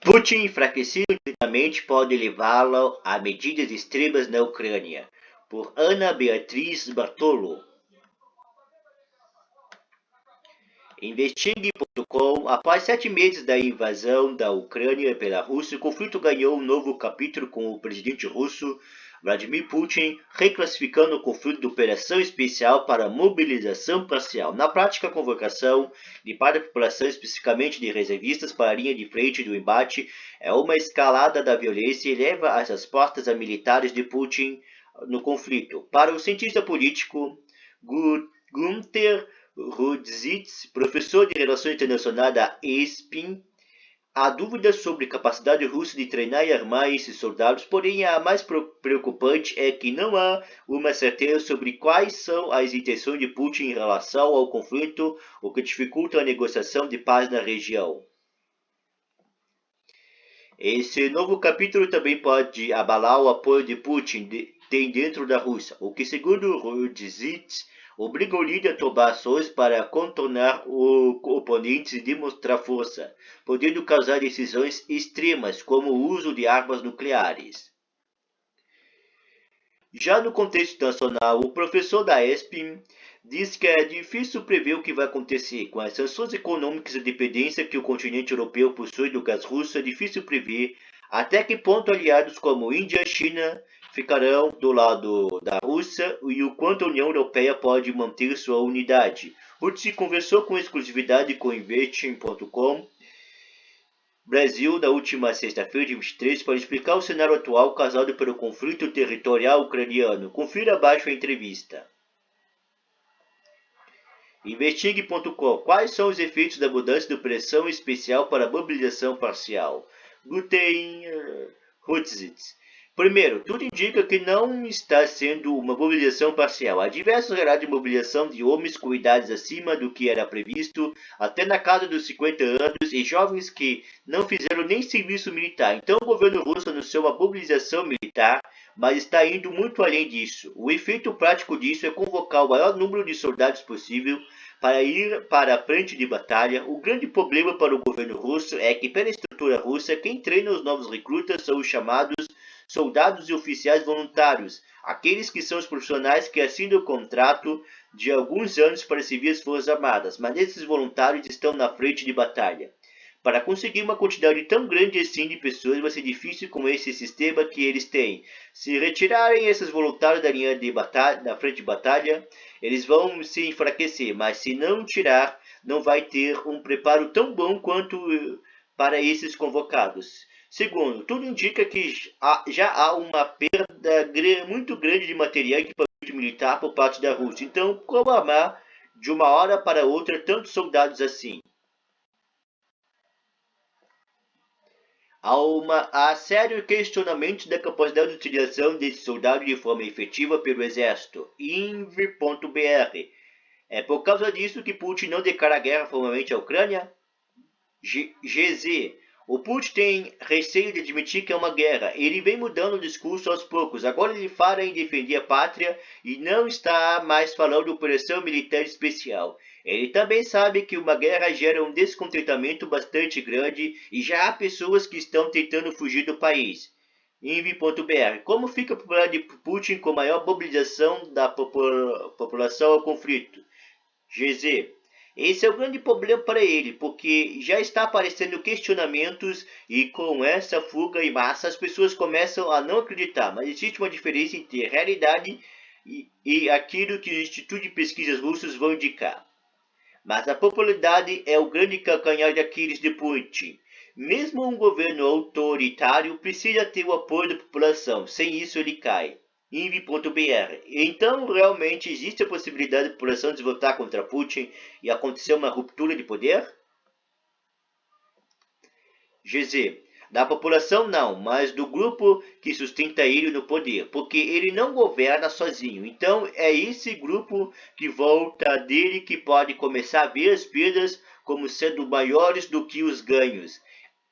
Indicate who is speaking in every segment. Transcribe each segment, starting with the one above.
Speaker 1: Putin, enfraquecido internamente, pode levá-lo a medidas extremas na Ucrânia. Por Ana Beatriz Bartolo. Investigue.com. Após 7 meses da invasão da Ucrânia pela Rússia, o conflito ganhou um novo capítulo com o presidente russo Vladimir Putin reclassificando o conflito de operação especial para mobilização parcial. Na prática, a convocação de parte da população, especificamente de reservistas, para a linha de frente do embate é uma escalada da violência e leva às respostas militares de Putin no conflito. Para o cientista político Gunther Rudzitz, professor de Relações Internacionais da ESPIN, há dúvidas sobre a capacidade russa de treinar e armar esses soldados, porém a mais preocupante é que não há uma certeza sobre quais são as intenções de Putin em relação ao conflito, o que dificulta a negociação de paz na região. Esse novo capítulo também pode abalar o apoio de Putin tem dentro da Rússia, o que, segundo Rudzitz, obriga o líder a tomar ações para contornar o oponente e demonstrar força, podendo causar decisões extremas, como o uso de armas nucleares. Já no contexto nacional, o professor da ESPIN diz que é difícil prever o que vai acontecer. Com as sanções econômicas e a dependência que o continente europeu possui do gás russo, é difícil prever até que ponto aliados como Índia e China ficarão do lado da Rússia e o quanto a União Europeia pode manter sua unidade. Rutz conversou com exclusividade com Investing.com Brasil na última sexta-feira, de 23, para explicar o cenário atual causado pelo conflito territorial ucraniano. Confira abaixo a entrevista. Investigue.com. Quais são os efeitos da mudança de operação especial para mobilização parcial? Gunther Rudzitz. Primeiro, tudo indica que não está sendo uma mobilização parcial. Há diversos relatos de mobilização de homens com idades acima do que era previsto, até na casa dos 50 anos, e jovens que não fizeram nem serviço militar. Então o governo russo anunciou uma mobilização militar, mas está indo muito além disso. O efeito prático disso é convocar o maior número de soldados possível para ir para a frente de batalha. O grande problema para o governo russo é que, pela estrutura russa, quem treina os novos recrutas são os chamados soldados e oficiais voluntários, aqueles que são os profissionais que assinam o contrato de alguns anos para servir as Forças Armadas, mas esses voluntários estão na frente de batalha. Para conseguir uma quantidade tão grande assim de pessoas vai ser difícil com esse sistema que eles têm. Se retirarem esses voluntários da linha de batalha, da frente de batalha, eles vão se enfraquecer, mas se não tirar, não vai ter um preparo tão bom quanto para esses convocados. Segundo, tudo indica que já há uma perda muito grande de material e equipamento militar por parte da Rússia. Então, como armar de uma hora para outra tantos soldados assim? Há sério questionamento da capacidade de utilização desses soldados de forma efetiva pelo exército. Inv.br. É por causa disso que Putin não declara guerra formalmente à Ucrânia? GZ. O Putin tem receio de admitir que é uma guerra. Ele vem mudando o discurso aos poucos. Agora ele fala em defender a pátria e não está mais falando de operação militar especial. Ele também sabe que uma guerra gera um descontentamento bastante grande e já há pessoas que estão tentando fugir do país. Inv.br. Como fica a popularidade de Putin com maior mobilização da população ao conflito? GZ. Esse é o grande problema para ele, porque já está aparecendo questionamentos e com essa fuga em massa as pessoas começam a não acreditar. Mas existe uma diferença entre a realidade e aquilo que o Instituto de Pesquisas Russos vão indicar. Mas a popularidade é o grande calcanhar de Aquiles de Putin. Mesmo um governo autoritário precisa ter o apoio da população, sem isso ele cai. Inv.br. Então, realmente existe a possibilidade da população de votar contra Putin e acontecer uma ruptura de poder? GZ. Da população não, mas do grupo que sustenta ele no poder, porque ele não governa sozinho. Então é esse grupo que volta dele que pode começar a ver as perdas como sendo maiores do que os ganhos.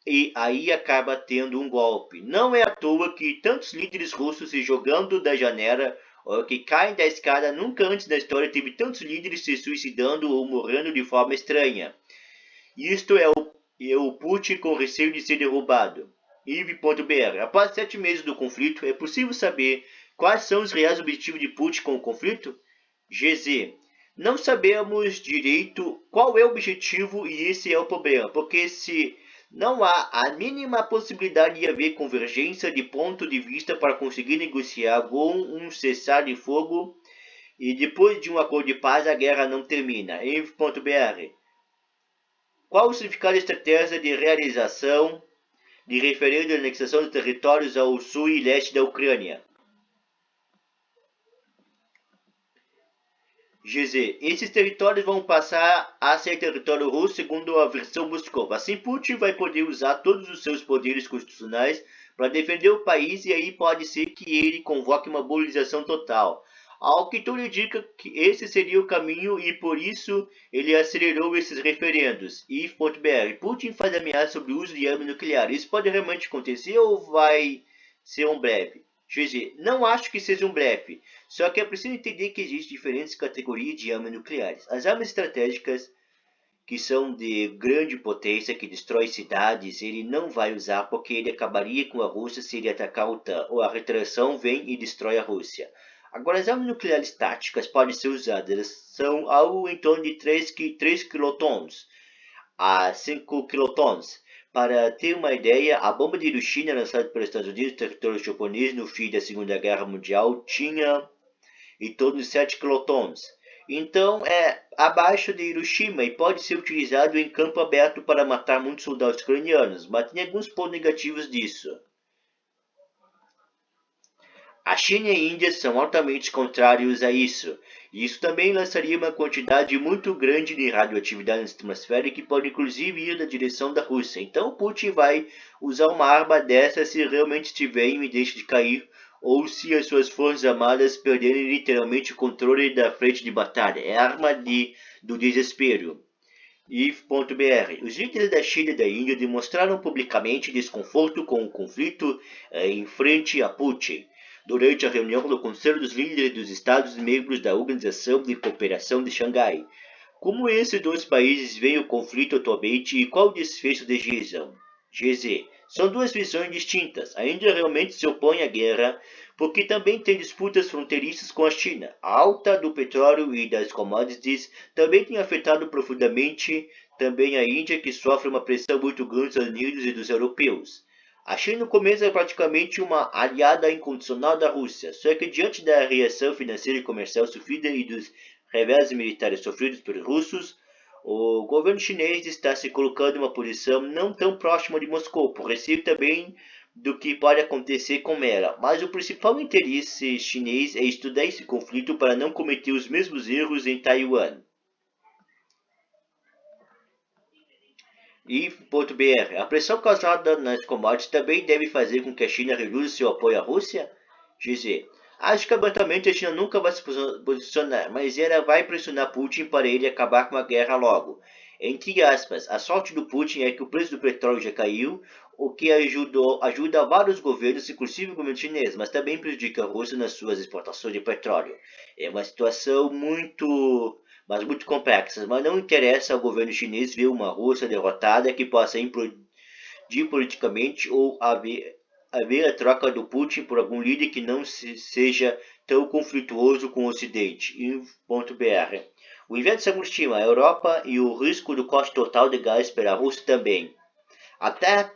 Speaker 1: E aí acaba tendo um golpe. Não é à toa que tantos líderes russos se jogando da janela ou que caem da escada. Nunca antes na história teve tantos líderes se suicidando ou morrendo de forma estranha. e o Putin com receio de ser derrubado. IV.br. Após 7 meses do conflito, é possível saber quais são os reais objetivos de Putin com o conflito? GZ. Não sabemos direito qual é o objetivo e esse é o problema, porque se não há a mínima possibilidade de haver convergência de ponto de vista para conseguir negociar com um cessar-de-fogo e depois de um acordo de paz a guerra não termina. Env.br. Qual o significado da estratégia de realização de referendo de anexação de territórios ao sul e leste da Ucrânia? GZ. Esses territórios vão passar a ser território russo segundo a versão Moscou. Assim, Putin vai poder usar todos os seus poderes constitucionais para defender o país e aí pode ser que ele convoque uma mobilização total. Ao que tudo indica que esse seria o caminho e por isso ele acelerou esses referendos. If.br. Putin faz ameaça sobre o uso de arma nuclear. Isso pode realmente acontecer ou vai ser um blefe? GG. Não acho que seja um blefe. Só que é preciso entender que existem diferentes categorias de armas nucleares. As armas estratégicas, que são de grande potência, que destrói cidades, ele não vai usar porque ele acabaria com a Rússia se ele atacar a OTAN, ou a retração vem e destrói a Rússia. Agora, as armas nucleares táticas podem ser usadas, elas são algo em torno de 3 quilotons a 5 quilotons. Para ter uma ideia, a bomba de Hiroshima lançada pelos Estados Unidos no território japonês no fim da Segunda Guerra Mundial tinha em torno de 7 quilotons. Então é abaixo de Hiroshima e pode ser utilizado em campo aberto para matar muitos soldados ucranianos, mas tem alguns pontos negativos disso. A China e a Índia são altamente contrários a isso, e isso também lançaria uma quantidade muito grande de radioatividade na atmosfera que pode inclusive ir na direção da Rússia. Então Putin vai usar uma arma dessa se realmente estiver em deixe de cair, ou se as suas forças armadas perderem literalmente o controle da frente de batalha. É a arma do desespero. If.br. Os líderes da China e da Índia demonstraram publicamente desconforto com o conflito em frente a Putin durante a reunião do Conselho dos Líderes dos Estados-membros da Organização de Cooperação de Xangai. Como esses dois países veem o conflito atualmente e qual o desfecho desejam? GZ. São duas visões distintas. A Índia realmente se opõe à guerra porque também tem disputas fronteiriças com a China. A alta do petróleo e das commodities também tem afetado profundamente também a Índia, que sofre uma pressão muito grande dos Estados Unidos e dos europeus. A China no começo é praticamente uma aliada incondicional da Rússia, só que diante da reação financeira e comercial sofrida e dos revés militares sofridos pelos russos, o governo chinês está se colocando em uma posição não tão próxima de Moscou, por receio também do que pode acontecer com ela. Mas o principal interesse chinês é estudar esse conflito para não cometer os mesmos erros em Taiwan. If.br. A pressão causada nas commodities também deve fazer com que a China reduza seu apoio à Rússia? GZ. Acho que abertamente a China nunca vai se posicionar, mas ela vai pressionar Putin para ele acabar com a guerra logo. Entre aspas, a sorte do Putin é que o preço do petróleo já caiu, o que ajuda vários governos, inclusive o governo chinês, mas também prejudica a Rússia nas suas exportações de petróleo. É uma situação muito complexa, mas não interessa ao governo chinês ver uma Rússia derrotada que possa implodir politicamente ou haver a troca do Putin por algum líder que não seja tão conflituoso com o Ocidente. Br. O inverno se aproxima a Europa e o risco do corte total de gás para a Rússia também. Até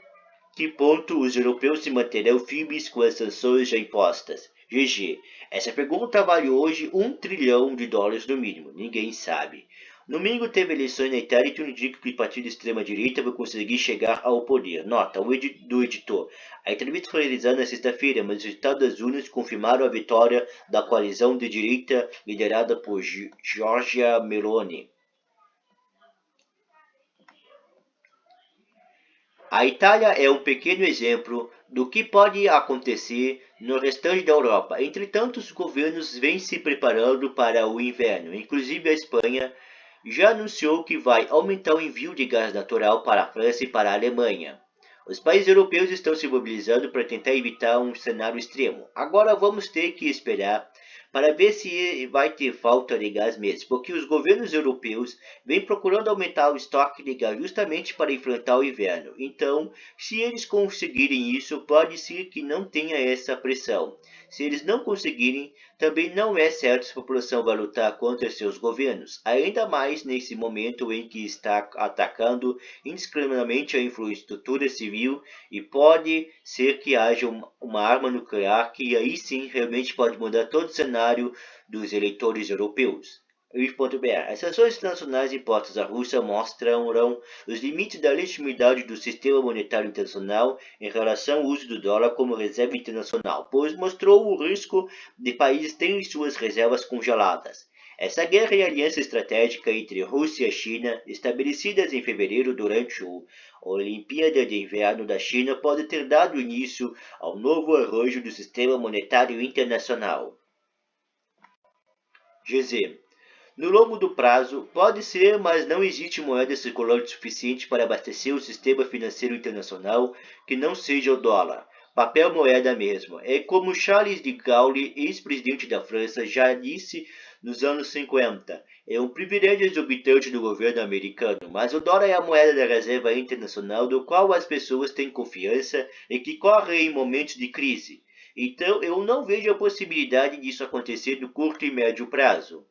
Speaker 1: que ponto os europeus se manterão firmes com as sanções já impostas? GG. Essa pergunta vale hoje $1 trilhão no mínimo. Ninguém sabe. No domingo teve eleições na Itália e tudo indica que o partido de extrema-direita vai conseguir chegar ao poder. Nota do editor. A entrevista foi realizada na sexta-feira, mas os resultados das urnas confirmaram a vitória da coalizão de direita liderada por Giorgia Meloni. A Itália é um pequeno exemplo do que pode acontecer no restante da Europa. Entretanto, os governos vêm se preparando para o inverno. Inclusive a Espanha já anunciou que vai aumentar o envio de gás natural para a França e para a Alemanha. Os países europeus estão se mobilizando para tentar evitar um cenário extremo. Agora vamos ter que esperar para ver se vai ter falta de gás mesmo, porque os governos europeus vêm procurando aumentar o estoque de gás justamente para enfrentar o inverno. Então, se eles conseguirem isso, pode ser que não tenha essa pressão. Se eles não conseguirem, também não é certo se a população vai lutar contra seus governos, ainda mais nesse momento em que está atacando indiscriminadamente a infraestrutura civil e pode ser que haja uma arma nuclear que aí sim realmente pode mudar todo o cenário dos eleitores europeus. As sanções internacionais impostas à Rússia mostrarão os limites da legitimidade do sistema monetário internacional em relação ao uso do dólar como reserva internacional, pois mostrou o risco de países terem suas reservas congeladas. Essa guerra e aliança estratégica entre Rússia e China, estabelecidas em fevereiro durante a Olimpíada de Inverno da China, pode ter dado início ao novo arranjo do sistema monetário internacional. GZ. No longo do prazo, pode ser, mas não existe moeda circulante suficiente para abastecer o sistema financeiro internacional que não seja o dólar. Papel moeda mesmo. É como Charles de Gaulle, ex-presidente da França, já disse nos anos 50. É um privilégio exorbitante do governo americano, mas o dólar é a moeda da reserva internacional do qual as pessoas têm confiança e que corre em momentos de crise. Então, eu não vejo a possibilidade disso acontecer no curto e médio prazo.